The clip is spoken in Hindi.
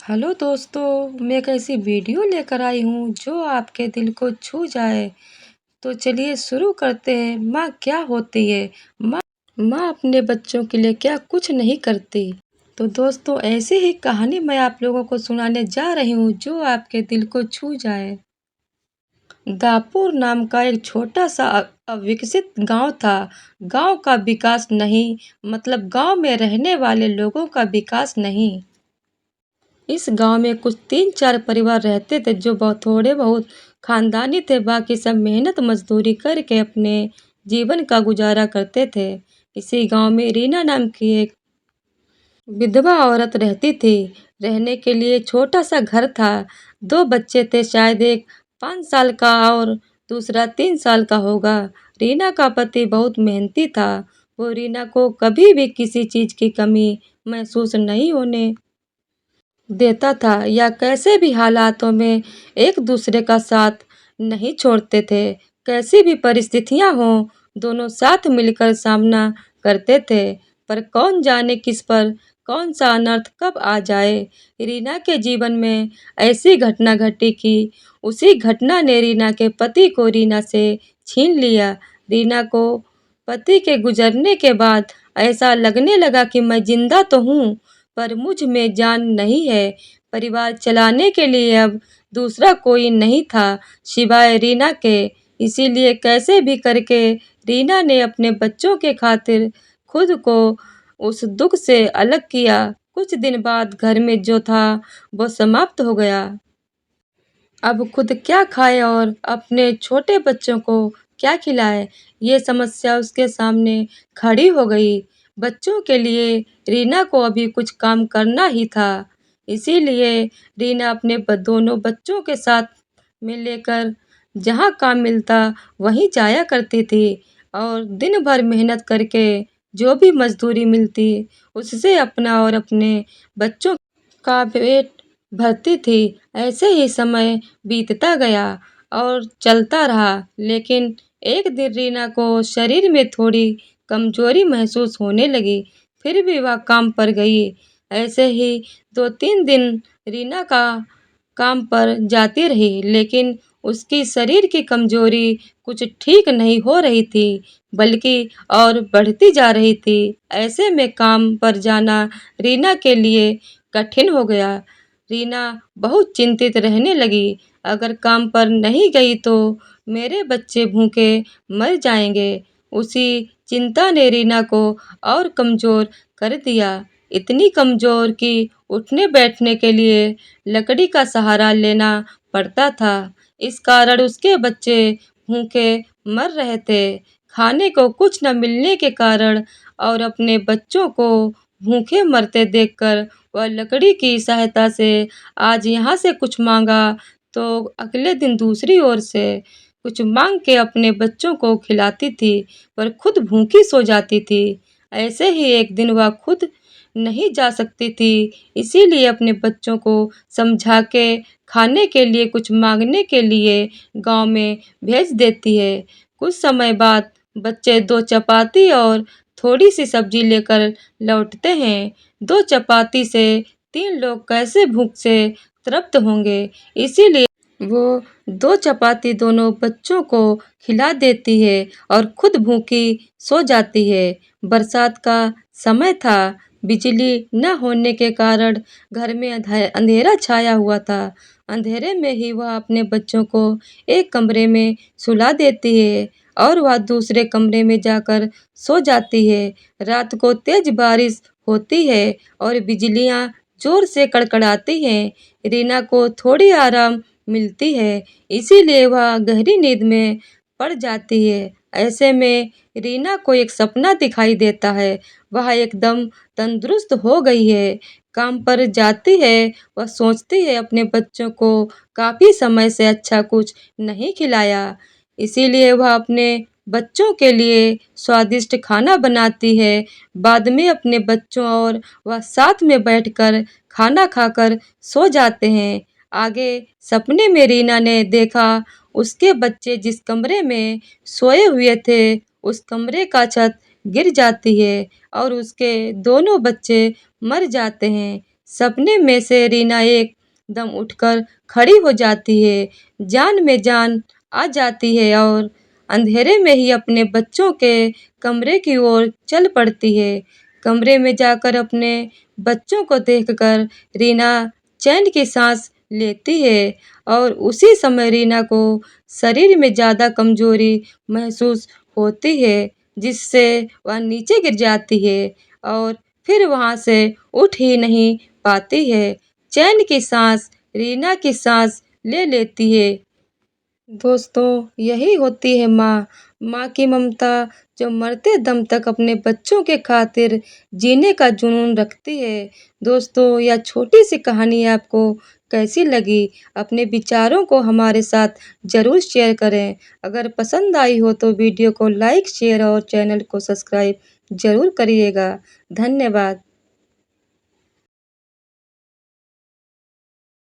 हेलो दोस्तों, मैं एक ऐसी वीडियो लेकर आई हूँ जो आपके दिल को छू जाए। तो चलिए शुरू करते हैं। माँ क्या होती है? माँ अपने बच्चों के लिए क्या कुछ नहीं करती। तो दोस्तों, ऐसी ही कहानी मैं आप लोगों को सुनाने जा रही हूँ जो आपके दिल को छू जाए। दापुर नाम का एक छोटा सा अविकसित गांव था। गांव का विकास नहीं, मतलब गांव में रहने वाले लोगों का विकास नहीं। इस गांव में कुछ 3-4 परिवार रहते थे जो थोड़े बहुत खानदानी थे। बाकी सब मेहनत मजदूरी करके अपने जीवन का गुजारा करते थे। इसी गांव में रीना नाम की एक विधवा औरत रहती थी। रहने के लिए छोटा सा घर था। 2 बच्चे थे, शायद एक 5 साल का और दूसरा 3 साल का होगा। रीना का पति बहुत मेहनती था। वो रीना को कभी भी किसी चीज की कमी महसूस नहीं होने देता था, या कैसे भी हालातों में एक दूसरे का साथ नहीं छोड़ते थे। कैसी भी परिस्थितियां हों, दोनों साथ मिलकर सामना करते थे। पर कौन जाने किस पर कौन सा अनर्थ कब आ जाए। रीना के जीवन में ऐसी घटना घटी कि उसी घटना ने रीना के पति को रीना से छीन लिया। रीना को पति के गुजरने के बाद ऐसा लगने लगा कि मैं जिंदा तो हूँ, पर मुझ में जान नहीं है। परिवार चलाने के लिए अब दूसरा कोई नहीं था सिवाय रीना के। इसीलिए कैसे भी करके रीना ने अपने बच्चों के खातिर खुद को उस दुख से अलग किया। कुछ दिन बाद घर में जो था वो समाप्त हो गया। अब खुद क्या खाए और अपने छोटे बच्चों को क्या खिलाए, ये समस्या उसके सामने खड़ी हो गई। बच्चों के लिए रीना को अभी कुछ काम करना ही था। इसीलिए रीना अपने दोनों बच्चों के साथ में लेकर जहाँ काम मिलता वहीं जाया करती थी, और दिन भर मेहनत करके जो भी मजदूरी मिलती उससे अपना और अपने बच्चों का पेट भरती थी। ऐसे ही समय बीतता गया और चलता रहा। लेकिन एक दिन रीना को शरीर में थोड़ी कमजोरी महसूस होने लगी। फिर भी वह काम पर गई। ऐसे ही 2-3 दिन रीना का काम पर जाती रही, लेकिन उसकी शरीर की कमजोरी कुछ ठीक नहीं हो रही थी, बल्कि और बढ़ती जा रही थी। ऐसे में काम पर जाना रीना के लिए कठिन हो गया। रीना बहुत चिंतित रहने लगी। अगर काम पर नहीं गई तो मेरे बच्चे भूखे मर जाएंगे। उसी चिंता ने रीना को और कमजोर कर दिया। इतनी कमजोर कि उठने बैठने के लिए लकड़ी का सहारा लेना पड़ता था। इस कारण उसके बच्चे भूखे मर रहे थे। खाने को कुछ न मिलने के कारण और अपने बच्चों को भूखे मरते देखकर वह लकड़ी की सहायता से आज यहाँ से कुछ मांगा तो अगले दिन दूसरी ओर से कुछ मांग के अपने बच्चों को खिलाती थी, पर खुद भूखी सो जाती थी। ऐसे ही एक दिन वह खुद नहीं जा सकती थी, इसीलिए अपने बच्चों को समझा के खाने के लिए कुछ मांगने के लिए गांव में भेज देती है। कुछ समय बाद बच्चे 2 चपाती और थोड़ी सी सब्जी लेकर लौटते हैं। 2 चपाती से 3 लोग कैसे भूख से तृप्त होंगे। इसीलिए वो 2 चपाती दोनों बच्चों को खिला देती है और खुद भूखी सो जाती है। बरसात का समय था। बिजली न होने के कारण घर में अंधेरा छाया हुआ था। अंधेरे में ही वह अपने बच्चों को एक कमरे में सुला देती है और वह दूसरे कमरे में जाकर सो जाती है। रात को तेज बारिश होती है और बिजलियां जोर से कड़कड़ाती हैं। रीना को थोड़ी आराम मिलती है, इसीलिए वह गहरी नींद में पड़ जाती है। ऐसे में रीना को एक सपना दिखाई देता है। वह एकदम तंदुरुस्त हो गई है, काम पर जाती है। वह सोचती है अपने बच्चों को काफी समय से अच्छा कुछ नहीं खिलाया, इसीलिए वह अपने बच्चों के लिए स्वादिष्ट खाना बनाती है। बाद में अपने बच्चों और वह साथ में बैठकर खाना खाकर सो जाते हैं। आगे सपने में रीना ने देखा उसके बच्चे जिस कमरे में सोए हुए थे उस कमरे का छत गिर जाती है और उसके दोनों बच्चे मर जाते हैं। सपने में से रीना एकदम उठकर खड़ी हो जाती है, जान में जान आ जाती है और अंधेरे में ही अपने बच्चों के कमरे की ओर चल पड़ती है। कमरे में जाकर अपने बच्चों को देखकर रीना चैन की सांस लेती है और उसी समय रीना को शरीर में ज़्यादा कमजोरी महसूस होती है, जिससे वह नीचे गिर जाती है और फिर वहाँ से उठ ही नहीं पाती है। चैन की सांस रीना की सांस ले लेती है। दोस्तों, यही होती है माँ। माँ की ममता जो मरते दम तक अपने बच्चों के खातिर जीने का जुनून रखती है। दोस्तों, यह छोटी सी कहानी आपको कैसी लगी? अपने विचारों को हमारे साथ ज़रूर शेयर करें। अगर पसंद आई हो तो वीडियो को लाइक, शेयर और चैनल को सब्सक्राइब ज़रूर करिएगा। धन्यवाद।